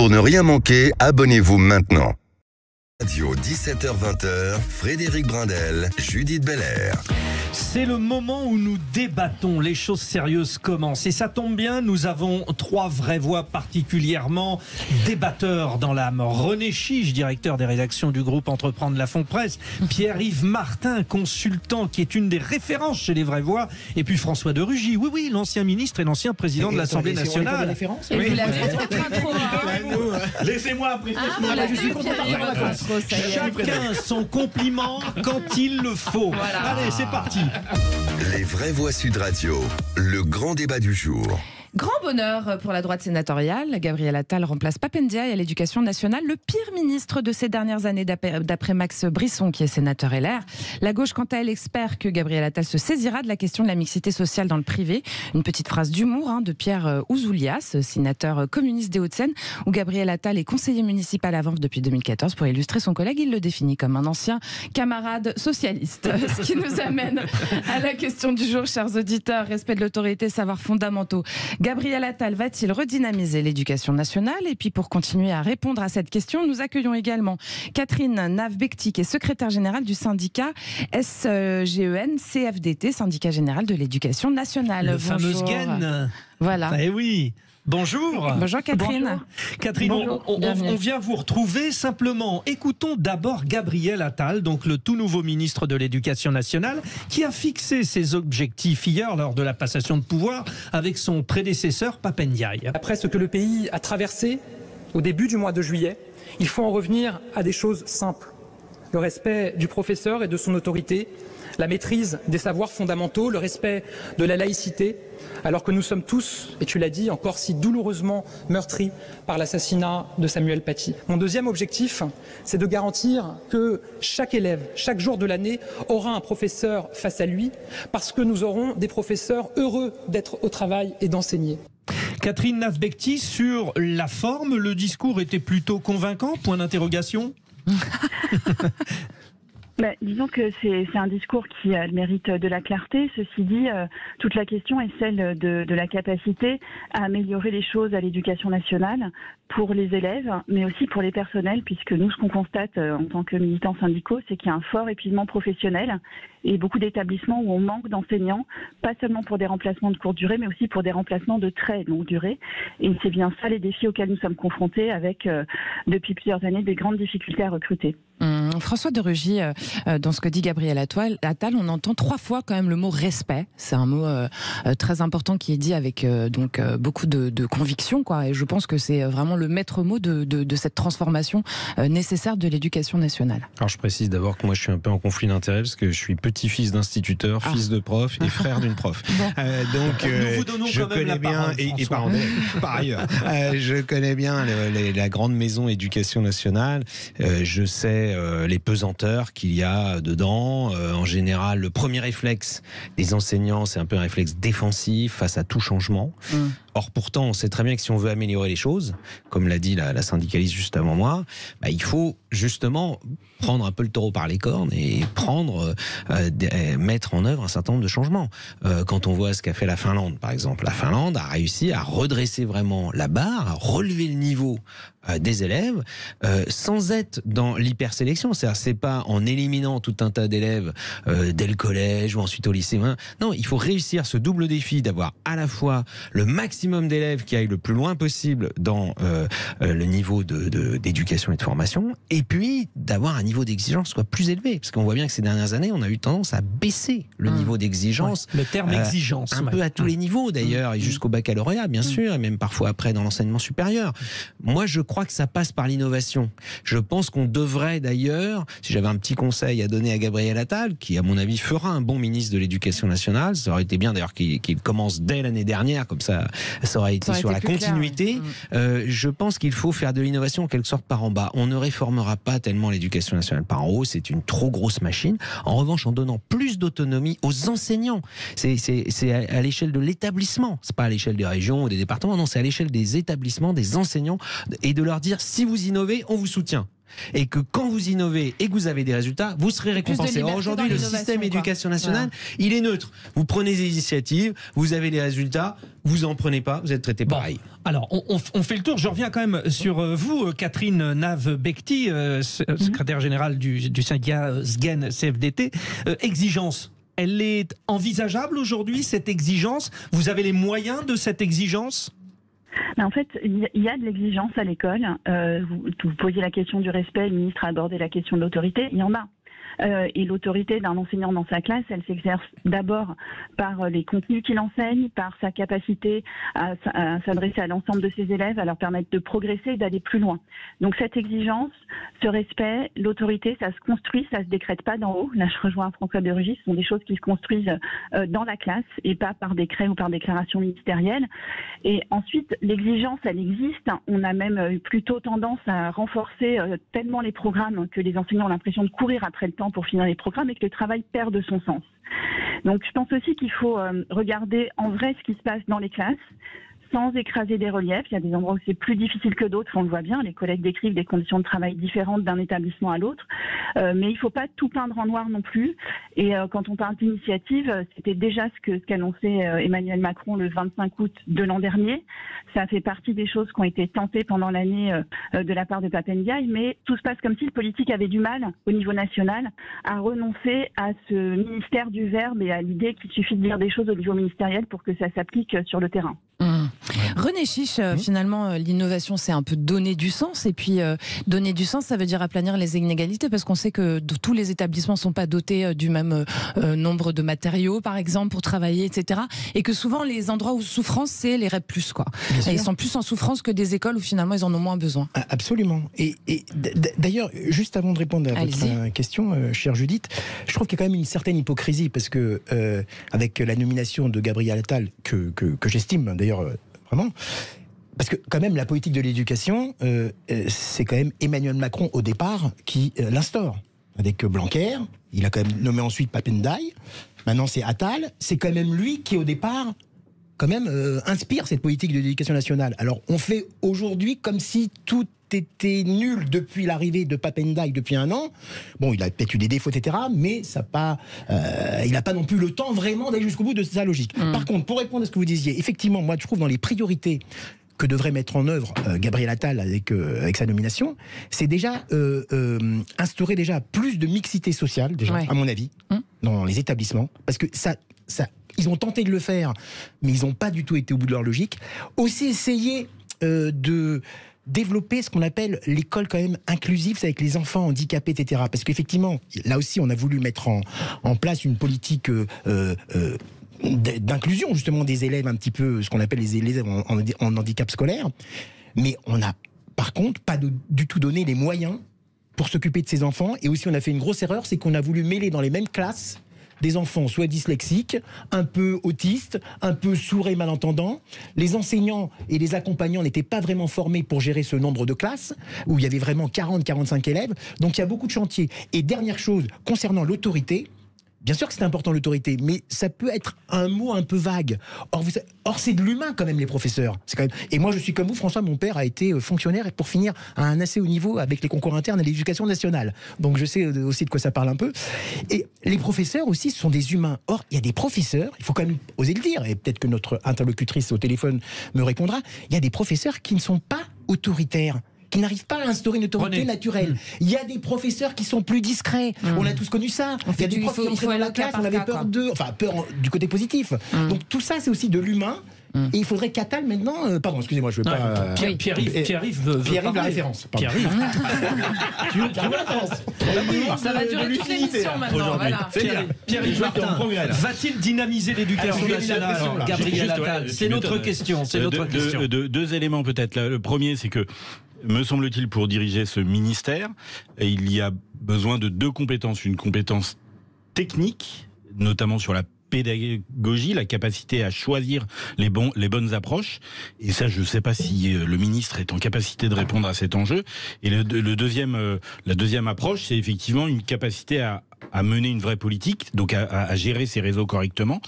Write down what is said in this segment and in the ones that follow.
Pour ne rien manquer, abonnez-vous maintenant. Radio 17h-20h, Frédéric Brindel, Judith Belair. C'est le moment où nous débattons, les choses sérieuses commencent. Et ça tombe bien, nous avons trois vraies voix particulièrement débatteurs dans l'âme. René Chiche, directeur des rédactions du groupe Entreprendre la Fond Presse. Pierre-Yves Martin, consultant, qui est une des références chez les vraies voix. Et puis François de Rugy, oui, l'ancien ministre et l'ancien président de l'Assemblée nationale. Laissez-moi après. Je suis content de partir en vacances. Chacun son compliment quand il le faut. Voilà. Allez, c'est parti. Les vraies voix Sud Radio, le grand débat du jour. Grand bonheur pour la droite sénatoriale. Gabriel Attal remplace Pape Ndiaye à l'Éducation nationale, le pire ministre de ces dernières années d'après Max Brisson, qui est sénateur LR. La gauche, quant à elle, espère que Gabriel Attal se saisira de la question de la mixité sociale dans le privé. Une petite phrase d'humour de Pierre Ouzoulias, sénateur communiste des Hauts-de-Seine, où Gabriel Attal est conseiller municipal à Vanves depuis 2014. Pour illustrer son collègue, il le définit comme un ancien camarade socialiste. Ce qui nous amène à la question du jour, chers auditeurs. Respect de l'autorité, savoirs fondamentaux. Gabriel Attal va-t-il redynamiser l'éducation nationale? Et puis pour continuer à répondre à cette question, nous accueillons également Catherine Nave-Becti, qui est secrétaire générale du syndicat SGEN-CFDT, syndicat général de l'éducation nationale. Le fameux SGEN. Voilà. Eh oui. Bonjour. Bonjour Catherine. Bonjour. Catherine, on vient vous retrouver. Simplement, écoutons d'abord Gabriel Attal, donc le tout nouveau ministre de l'Éducation nationale, qui a fixé ses objectifs hier lors de la passation de pouvoir avec son prédécesseur Pape Ndiaye. Après ce que le pays a traversé au début du mois de juillet, il faut en revenir à des choses simples. Le respect du professeur et de son autorité, la maîtrise des savoirs fondamentaux, le respect de la laïcité, alors que nous sommes tous, et tu l'as dit, encore si douloureusement meurtris par l'assassinat de Samuel Paty. Mon deuxième objectif, c'est de garantir que chaque élève, chaque jour de l'année, aura un professeur face à lui, parce que nous aurons des professeurs heureux d'être au travail et d'enseigner. Catherine Nave-Becti, sur la forme, le discours était plutôt convaincant, point d'interrogation. Disons que c'est un discours qui a le mérite de la clarté. Ceci dit, toute la question est celle de la capacité à améliorer les choses à l'éducation nationale pour les élèves, mais aussi pour les personnels, puisque nous, ce qu'on constate en tant que militants syndicaux, c'est qu'il y a un fort épuisement professionnel et beaucoup d'établissements où on manque d'enseignants, pas seulement pour des remplacements de courte durée, mais aussi pour des remplacements de très longue durée. Et c'est bien ça les défis auxquels nous sommes confrontés avec, depuis plusieurs années, des grandes difficultés à recruter. François de Rugy, dans ce que dit Gabriel Attal, on entend 3 fois quand même le mot respect. C'est un mot très important qui est dit avec beaucoup de conviction, quoi. Et je pense que c'est vraiment le maître mot de cette transformation nécessaire de l'éducation nationale. Alors je précise d'abord que moi je suis un peu en conflit d'intérêts parce que je suis petit-fils d'instituteur, fils de prof et frère d'une prof. Donc nous vous donnons je connais bien et par ailleurs, je connais bien la grande maison éducation nationale. Je sais les pesanteurs qu'il y a dedans. En général, le premier réflexe des enseignants, c'est un peu un réflexe défensif face à tout changement. Or, pourtant, on sait très bien que si on veut améliorer les choses, comme l'a dit la syndicaliste juste avant moi, il faut justement prendre un peu le taureau par les cornes et mettre en œuvre un certain nombre de changements. Quand on voit ce qu'a fait la Finlande, par exemple, la Finlande a réussi à redresser vraiment la barre, à relever le niveau des élèves, sans être dans l'hypersélection. C'est-à-dire, c'est pas en éliminant tout un tas d'élèves dès le collège ou ensuite au lycée. Non, il faut réussir ce double défi d'avoir à la fois le maximum d'élèves qui aillent le plus loin possible dans le niveau d'éducation et de formation, et puis d'avoir un niveau d'exigence soit plus élevé. Parce qu'on voit bien que ces dernières années, on a eu tendance à baisser le niveau d'exigence. Le terme exigence. Un peu à tous les niveaux d'ailleurs, et jusqu'au baccalauréat, bien sûr, et même parfois après dans l'enseignement supérieur. Moi, je crois que ça passe par l'innovation. Je pense qu'on devrait d'ailleurs, si j'avais un petit conseil à donner à Gabriel Attal, qui à mon avis fera un bon ministre de l'Éducation nationale, ça aurait été bien d'ailleurs qu'il commence dès l'année dernière, comme ça aurait été sur la continuité. Clair, oui. Je pense qu'il faut faire de l'innovation en quelque sorte par en bas. On ne réformera pas tellement l'éducation nationale par en haut, c'est une trop grosse machine. En revanche, en donnant plus d'autonomie aux enseignants, c'est à l'échelle de l'établissement, c'est pas à l'échelle des régions ou des départements, non, c'est à l'échelle des établissements, des enseignants, et de leur dire, si vous innovez, on vous soutient. et que quand vous innovez et que vous avez des résultats, vous serez récompensé. Or, aujourd'hui, le système éducation nationale, il est neutre. Vous prenez des initiatives, vous avez des résultats, vous en prenez pas, vous êtes traité pareil. Alors, on fait le tour. Je reviens quand même sur vous, Catherine Nave-Bekti, secrétaire générale du syndicat SGEN CFDT. Exigence. Elle est envisageable aujourd'hui, cette exigence? Vous avez les moyens de cette exigence? En fait, il y a de l'exigence à l'école. Vous posiez la question du respect, le ministre a abordé la question de l'autorité. Il y en a. Et l'autorité d'un enseignant dans sa classe, elle s'exerce d'abord par les contenus qu'il enseigne, par sa capacité à s'adresser à l'ensemble de ses élèves, à leur permettre de progresser et d'aller plus loin. Donc cette exigence, ce respect, l'autorité, ça se construit, ça se décrète pas d'en haut. Là, je rejoins François de Rugy, ce sont des choses qui se construisent dans la classe et pas par décret ou par déclaration ministérielle. Et ensuite, l'exigence, elle existe. On a même plutôt tendance à renforcer tellement les programmes que les enseignants ont l'impression de courir après le temps pour finir les programmes et que le travail perd de son sens. Donc je pense aussi qu'il faut regarder en vrai ce qui se passe dans les classes, sans écraser des reliefs. Il y a des endroits où c'est plus difficile que d'autres, on le voit bien. Les collègues décrivent des conditions de travail différentes d'un établissement à l'autre. Mais il ne faut pas tout peindre en noir non plus. Et quand on parle d'initiative, c'était déjà ce qu'annonçait Emmanuel Macron le 25 août de l'an dernier. Ça fait partie des choses qui ont été tentées pendant l'année de la part de Pape Ndiaye. Mais tout se passe comme si le politique avait du mal, au niveau national, à renoncer à ce ministère du verbe et à l'idée qu'il suffit de dire des choses au niveau ministériel pour que ça s'applique sur le terrain. René Chiche, finalement, l'innovation, c'est un peu donner du sens. Et puis, donner du sens, ça veut dire aplanir les inégalités, parce qu'on sait que tous les établissements ne sont pas dotés du même nombre de matériaux, par exemple, pour travailler, etc. Et que souvent, les endroits où souffrance, c'est les REP+, quoi. Et ils sont plus en souffrance que des écoles où finalement, ils en ont moins besoin. Absolument. Et d'ailleurs, juste avant de répondre à votre question, chère Judith, je trouve qu'il y a quand même une certaine hypocrisie, parce que avec la nomination de Gabriel Attal, que j'estime d'ailleurs vraiment, parce que quand même la politique de l'éducation, c'est quand même Emmanuel Macron au départ qui l'instaure. Avec Blanquer, il a quand même nommé ensuite Pape Ndiaye, maintenant c'est Attal, c'est quand même lui qui au départ quand même inspire cette politique de l'éducation nationale. Alors on fait aujourd'hui comme si tout était nul depuis l'arrivée de Pape Ndiaye depuis 1 an. Bon, il a peut-être eu des défauts, etc., mais il n'a pas non plus le temps vraiment d'aller jusqu'au bout de sa logique. Par contre, pour répondre à ce que vous disiez, effectivement, moi je trouve dans les priorités que devrait mettre en œuvre Gabriel Attal avec sa nomination, c'est déjà instaurer déjà plus de mixité sociale, déjà, à mon avis, dans les établissements, parce que ça, ils ont tenté de le faire, mais ils n'ont pas du tout été au bout de leur logique. Aussi essayer de développer ce qu'on appelle l'école quand même inclusive, c'est avec les enfants handicapés, etc. Parce qu'effectivement, là aussi, on a voulu mettre en place une politique d'inclusion justement des élèves, un petit peu ce qu'on appelle les élèves en handicap scolaire, mais on n'a par contre pas du tout donné les moyens pour s'occuper de ces enfants. Et aussi on a fait une grosse erreur, c'est qu'on a voulu mêler dans les mêmes classes des enfants soit dyslexiques, un peu autistes, un peu sourds et malentendants. Les enseignants et les accompagnants n'étaient pas vraiment formés pour gérer ce nombre de classes, où il y avait vraiment 40-45 élèves. Donc il y a beaucoup de chantiers. Et dernière chose, concernant l'autorité, bien sûr que c'est important l'autorité, mais ça peut être un mot un peu vague. Or c'est de l'humain quand même les professeurs. C'est quand même... Et moi je suis comme vous, François, mon père a été fonctionnaire et pour finir à un assez haut niveau avec les concours internes à l'éducation nationale. Donc je sais aussi de quoi ça parle un peu. Et les professeurs aussi ce sont des humains. Or il y a des professeurs, il faut quand même oser le dire, et peut-être que notre interlocutrice au téléphone me répondra, il y a des professeurs qui ne sont pas autoritaires, qui n'arrivent pas à instaurer une autorité naturelle. Il y a des professeurs qui sont plus discrets. On a tous connu ça. Il y a des profs qui entraient dans la classe, on avait peur d'eux. Enfin, peur du côté positif. Donc tout ça, c'est aussi de l'humain. Et il faudrait qu'Attal maintenant... pardon, excusez-moi, je ne veux pas... Pierre-Yves veut la référence. Pierre-Yves. Tu veux la référence. Ça va durer toute l'émission maintenant. Voilà. Pierre-Yves Martin, va-t-il dynamiser l'éducation nationale, Gabriel Attal? C'est notre question. Deux éléments peut-être. Le premier, c'est que me semble-t-il, pour diriger ce ministère, il y a besoin de 2 compétences. Une compétence technique, notamment sur la pédagogie, la capacité à choisir les bonnes approches. Et ça, je ne sais pas si le ministre est en capacité de répondre à cet enjeu. Et la deuxième approche, c'est effectivement une capacité à mener une vraie politique, donc à gérer ses réseaux correctement.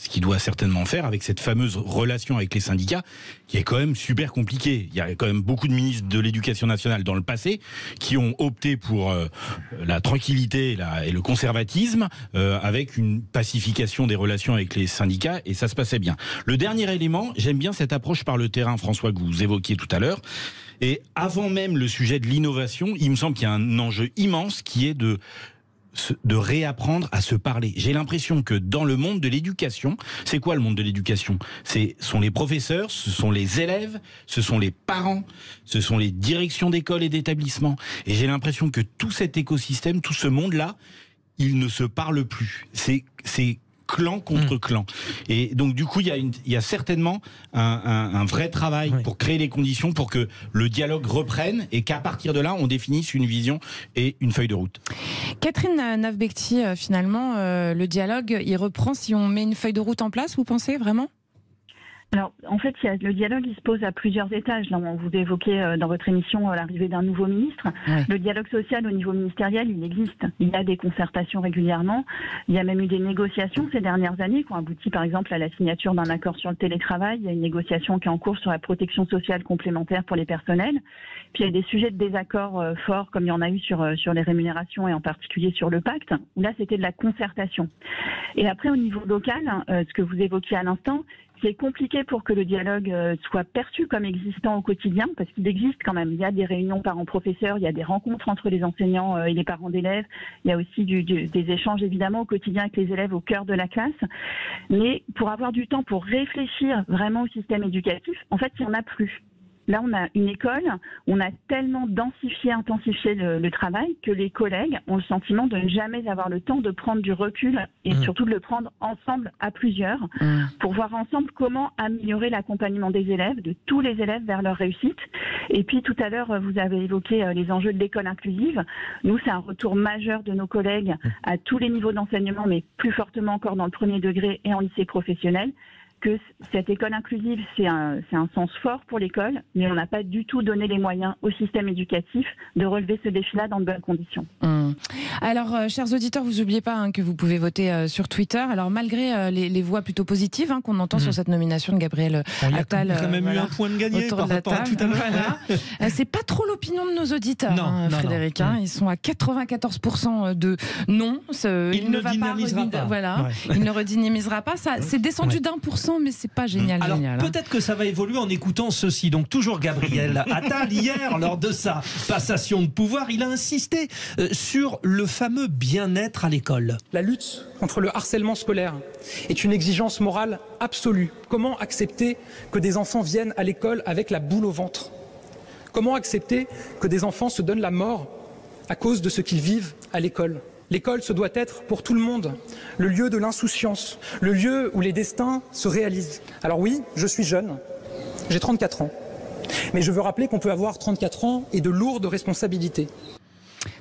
ce qu'il doit certainement faire avec cette fameuse relation avec les syndicats, qui est quand même super compliquée. Il y a quand même beaucoup de ministres de l'Éducation nationale dans le passé qui ont opté pour la tranquillité et le conservatisme, avec une pacification des relations avec les syndicats, et ça se passait bien. Le dernier élément, j'aime bien cette approche par le terrain, François, que vous évoquiez tout à l'heure. Et avant même le sujet de l'innovation, il me semble qu'il y a un enjeu immense qui est de réapprendre à se parler. J'ai l'impression que dans le monde de l'éducation, c'est quoi le monde de l'éducation ? Ce sont les professeurs, ce sont les élèves, ce sont les parents, ce sont les directions d'école et d'établissement. Et j'ai l'impression que tout cet écosystème, tout ce monde-là, il ne se parle plus. C'est clan contre clan. Et donc du coup, il y a certainement un vrai travail pour créer les conditions pour que le dialogue reprenne et qu'à partir de là, on définisse une vision et une feuille de route. Catherine Navbekti, finalement, le dialogue, il reprend si on met une feuille de route en place, vous pensez vraiment ? Alors, en fait, le dialogue, il se pose à plusieurs étages. Là, vous évoquez dans votre émission l'arrivée d'un nouveau ministre. Ouais. Le dialogue social au niveau ministériel, il existe. Il y a des concertations régulièrement. Il y a même eu des négociations ces dernières années qui ont abouti, par exemple, à la signature d'un accord sur le télétravail. Il y a une négociation qui est en cours sur la protection sociale complémentaire pour les personnels. Puis, il y a des sujets de désaccord forts, comme il y en a eu sur les rémunérations et en particulier sur le pacte, où là, c'était de la concertation. Et après, au niveau local, ce que vous évoquiez à l'instant, c'est compliqué pour que le dialogue soit perçu comme existant au quotidien, parce qu'il existe quand même. Il y a des réunions parents-professeurs, il y a des rencontres entre les enseignants et les parents d'élèves. Il y a aussi des échanges évidemment au quotidien avec les élèves au cœur de la classe. Mais pour avoir du temps pour réfléchir vraiment au système éducatif, en fait, il n'y en a plus. Là, on a une école, on a tellement intensifié le travail que les collègues ont le sentiment de ne jamais avoir le temps de prendre du recul et surtout de le prendre ensemble à plusieurs pour voir ensemble comment améliorer l'accompagnement des élèves, de tous les élèves vers leur réussite. Et puis tout à l'heure, vous avez évoqué les enjeux de l'école inclusive. Nous, c'est un retour majeur de nos collègues à tous les niveaux d'enseignement, mais plus fortement encore dans le premier degré et en lycée professionnel, que cette école inclusive, c'est un sens fort pour l'école, mais on n'a pas du tout donné les moyens au système éducatif de relever ce défi-là dans de bonnes conditions. Alors, chers auditeurs, vous n'oubliez pas que vous pouvez voter sur Twitter. Alors, malgré les voix plutôt positives qu'on entend sur cette nomination de Gabriel Attal... Il y a quand même eu un point de gagné par rapport à tout à l'heure. C'est pas trop l'opinion de nos auditeurs, Frédéric. Ils sont à 94% de non. Il ne redynamisera pas. Voilà, il ne redynamisera pas. C'est descendu d'1%. Mais c'est pas génial. Alors peut-être que ça va évoluer en écoutant ceci. Donc toujours Gabriel Attal, hier, lors de sa passation de pouvoir, il a insisté sur le fameux bien-être à l'école. La lutte contre le harcèlement scolaire est une exigence morale absolue. Comment accepter que des enfants viennent à l'école avec la boule au ventre ? Comment accepter que des enfants se donnent la mort à cause de ce qu'ils vivent à l'école ? L'école, ce doit être pour tout le monde le lieu de l'insouciance, le lieu où les destins se réalisent. Alors oui, je suis jeune, j'ai 34 ans, mais je veux rappeler qu'on peut avoir 34 ans et de lourdes responsabilités.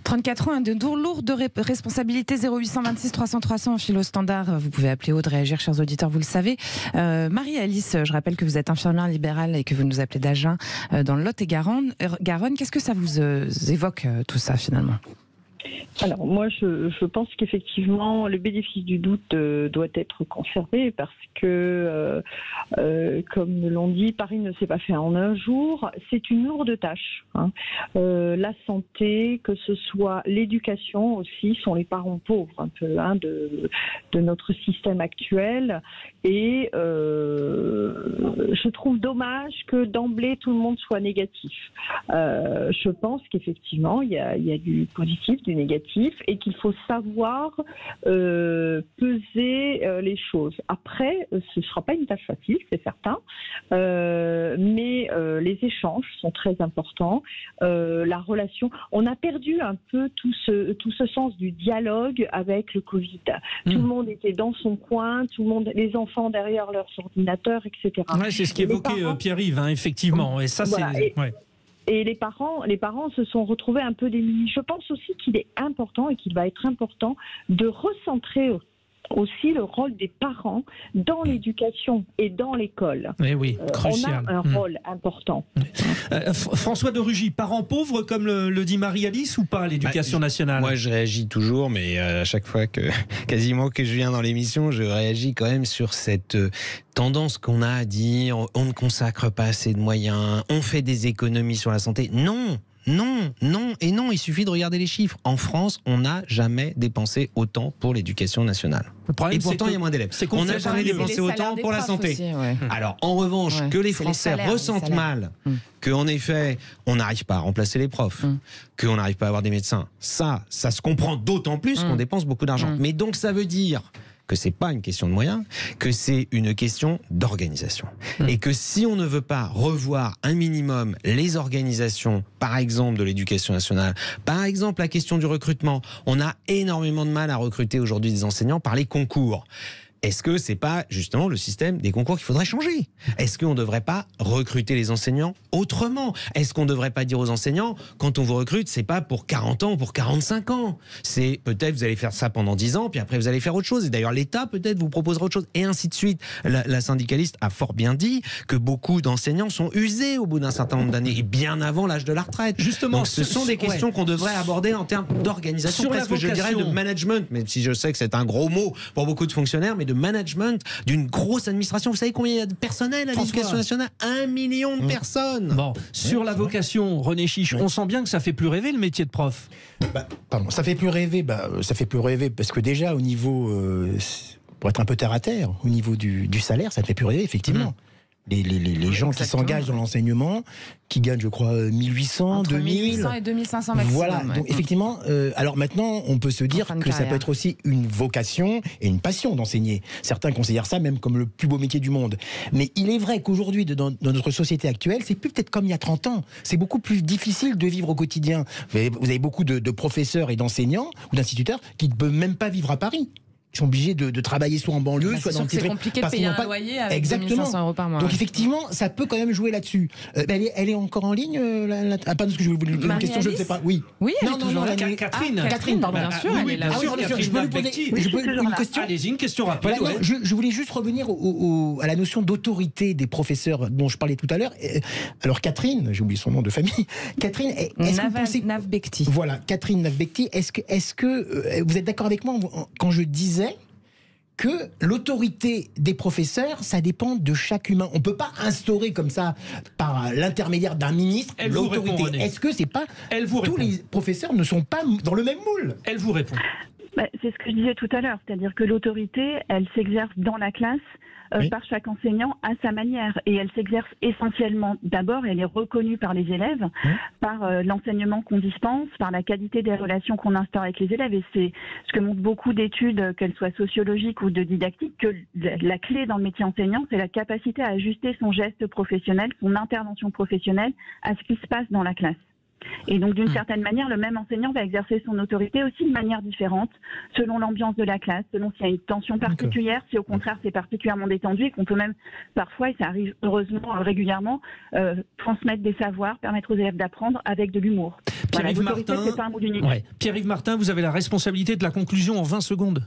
34 ans, de lourdes responsabilités. 0826 300 300 en philo standard. Vous pouvez appeler Aude, réagir, chers auditeurs, vous le savez. Marie-Alice, je rappelle que vous êtes infirmière libérale et que vous nous appelez d'Agen dans le Lot-et-Garonne. Qu'est-ce que ça vous évoque, tout ça, finalement ? Alors moi je pense qu'effectivement le bénéfice du doute doit être conservé parce que comme l'on dit, Paris ne s'est pas fait en un jour, c'est une lourde tâche. La santé, que ce soit l'éducation aussi, sont les parents pauvres un peu de notre système actuel et je trouve dommage que d'emblée tout le monde soit négatif. Je pense qu'effectivement il y a du positif, du négatif et qu'il faut savoir peser les choses. Après, ce ne sera pas une tâche facile, c'est certain, mais les échanges sont très importants. La relation, on a perdu un peu tout ce sens du dialogue avec le Covid. Tout le monde était dans son coin, tout le monde, les enfants derrière leurs ordinateurs, etc. Ouais, c'est ce qu'évoquait Pierre-Yves, effectivement. Et ça, voilà, et les parents se sont retrouvés un peu démunis. Je pense aussi qu'il est important et qu'il va être important de recentrer aussi le rôle des parents dans l'éducation et dans l'école. Oui, crucial. On a un rôle important. François de Rugy, parents pauvres, comme le dit Marie-Alice, ou pas, l'éducation nationale? Moi, je réagis toujours, mais à chaque fois quasiment que je viens dans l'émission, je réagis quand même sur cette tendance qu'on a à dire on ne consacre pas assez de moyens, on fait des économies sur la santé. Non, il suffit de regarder les chiffres. En France, on n'a jamais dépensé autant pour l'éducation nationale. Et pourtant, il y a moins d'élèves. On n'a jamais dépensé autant pour la santé. Aussi, ouais. Alors, en revanche, que les Français ressentent mal, qu'en effet, on n'arrive pas à remplacer les profs, qu'on n'arrive pas à avoir des médecins, ça se comprend d'autant plus qu'on dépense beaucoup d'argent. Mais donc, ça veut dire que c'est pas une question de moyens, que c'est une question d'organisation. Et que si on ne veut pas revoir un minimum les organisations, par exemple de l'éducation nationale, par exemple la question du recrutement, on a énormément de mal à recruter aujourd'hui des enseignants par les concours. Est-ce que c'est pas justement le système des concours qu'il faudrait changer? Est-ce qu'on ne devrait pas recruter les enseignants autrement? Est-ce qu'on ne devrait pas dire aux enseignants, quand on vous recrute, c'est pas pour 40 ans ou pour 45 ans? C'est peut-être vous allez faire ça pendant 10 ans, puis après vous allez faire autre chose. Et d'ailleurs l'État peut-être vous proposera autre chose, et ainsi de suite. La syndicaliste a fort bien dit que beaucoup d'enseignants sont usés au bout d'un certain nombre d'années, et bien avant l'âge de la retraite. Justement, donc ce sont des questions qu'on devrait aborder en termes d'organisation, presque je dirais de management, même si je sais que c'est un gros mot pour beaucoup de fonctionnaires, mais de management d'une grosse administration. Vous savez combien il y a de personnel à l'éducation nationale? 1 million de personnes. Bon, sur la vocation, René Chiche, on sent bien que ça fait plus rêver le métier de prof. Ça fait plus rêver. Ça fait plus rêver parce que déjà au niveau, pour être un peu terre à terre, au niveau du salaire, ça ne fait plus rêver effectivement. Les gens qui s'engagent dans l'enseignement, qui gagnent, je crois, 1800, entre 2000. 1800 et 2500 maximum. Voilà, donc effectivement, alors maintenant, on peut se dire que ça peut être aussi une vocation et une passion d'enseigner. Certains considèrent ça même comme le plus beau métier du monde. Mais il est vrai qu'aujourd'hui, dans notre société actuelle, c'est plus peut-être comme il y a 30 ans. C'est beaucoup plus difficile de vivre au quotidien. Vous avez beaucoup de professeurs et d'enseignants ou d'instituteurs qui ne peuvent même pas vivre à Paris. Ils sont obligés de travailler soit en banlieue, soit dans le c'est compliqué de payer un loyer avec 2500 € par mois. Donc effectivement, ça peut quand même jouer là-dessus. Elle est encore en ligne parce que je voulais une question, je ne sais pas. Oui. Oui. Non, Catherine. Catherine, pardon. Bien sûr, elle est là. Je peux lui poser une question. Allez-y, une question rapide. Voilà, je voulais juste revenir à la notion d'autorité des professeurs dont je parlais tout à l'heure. Alors Catherine, j'ai oublié son nom de famille. Catherine, est-ce que vous pensez... Navbekti. Voilà, Catherine Navbekti. Est-ce que vous êtes d'accord avec moi quand je disais que l'autorité des professeurs, ça dépend de chaque humain. On ne peut pas instaurer comme ça, par l'intermédiaire d'un ministre, l'autorité. Est-ce que c'est pas... tous les professeurs ne sont pas dans le même moule? Elle vous répond. C'est ce que je disais tout à l'heure, c'est-à-dire que l'autorité, elle s'exerce dans la classe, par chaque enseignant à sa manière. Et elle s'exerce essentiellement, d'abord, elle est reconnue par les élèves, par l'enseignement qu'on dispense, par la qualité des relations qu'on instaure avec les élèves. Et c'est ce que montrent beaucoup d'études, qu'elles soient sociologiques ou de didactique, que la clé dans le métier enseignant, c'est la capacité à ajuster son geste professionnel, son intervention professionnelle à ce qui se passe dans la classe. Et donc, d'une certaine manière, le même enseignant va exercer son autorité aussi de manière différente, selon l'ambiance de la classe, selon s'il y a une tension particulière, si au contraire c'est particulièrement détendu et qu'on peut même parfois, et ça arrive heureusement régulièrement, transmettre des savoirs, permettre aux élèves d'apprendre avec de l'humour. Pierre-Yves Martin, c'est pas un mot d'unique. Pierre-Yves Martin, vous avez la responsabilité de la conclusion en 20 secondes.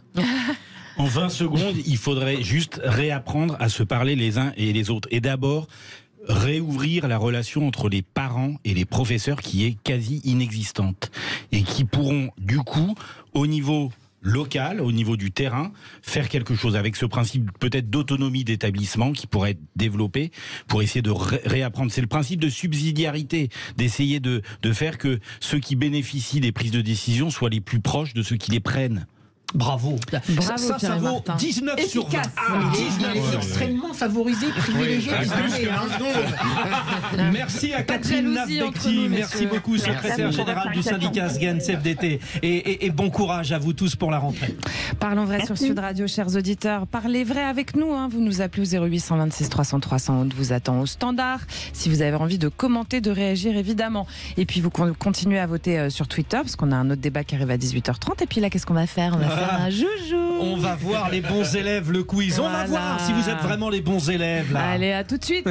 En 20 secondes, il faudrait juste réapprendre à se parler les uns et les autres. Et d'abord, réouvrir la relation entre les parents et les professeurs qui est quasi inexistante et qui pourront du coup au niveau local, au niveau du terrain, faire quelque chose avec ce principe peut-être d'autonomie d'établissement qui pourrait être développé pour essayer de réapprendre. C'est le principe de subsidiarité, d'essayer de faire que ceux qui bénéficient des prises de décision soient les plus proches de ceux qui les prennent. Bravo. Ça vaut 19 sur 20. Il est extrêmement favorisé, privilégié. Merci à Catherine Navbekti. Merci beaucoup, secrétaire générale du syndicat SGEN CFDT. Et bon courage à vous tous pour la rentrée. Parlons vrai sur Sud Radio, chers auditeurs. Parlez vrai avec nous. Vous nous appelez au 0826 300 300. On vous attend au standard. Si vous avez envie de commenter, de réagir, évidemment. Et puis, vous continuez à voter sur Twitter, parce qu'on a un autre débat qui arrive à 18h30. Et puis là, qu'est-ce qu'on va faire? On va faire un joujou. On va voir les bons élèves, le quiz. On va voir si vous êtes vraiment les bons élèves. Là. Allez, à tout de suite.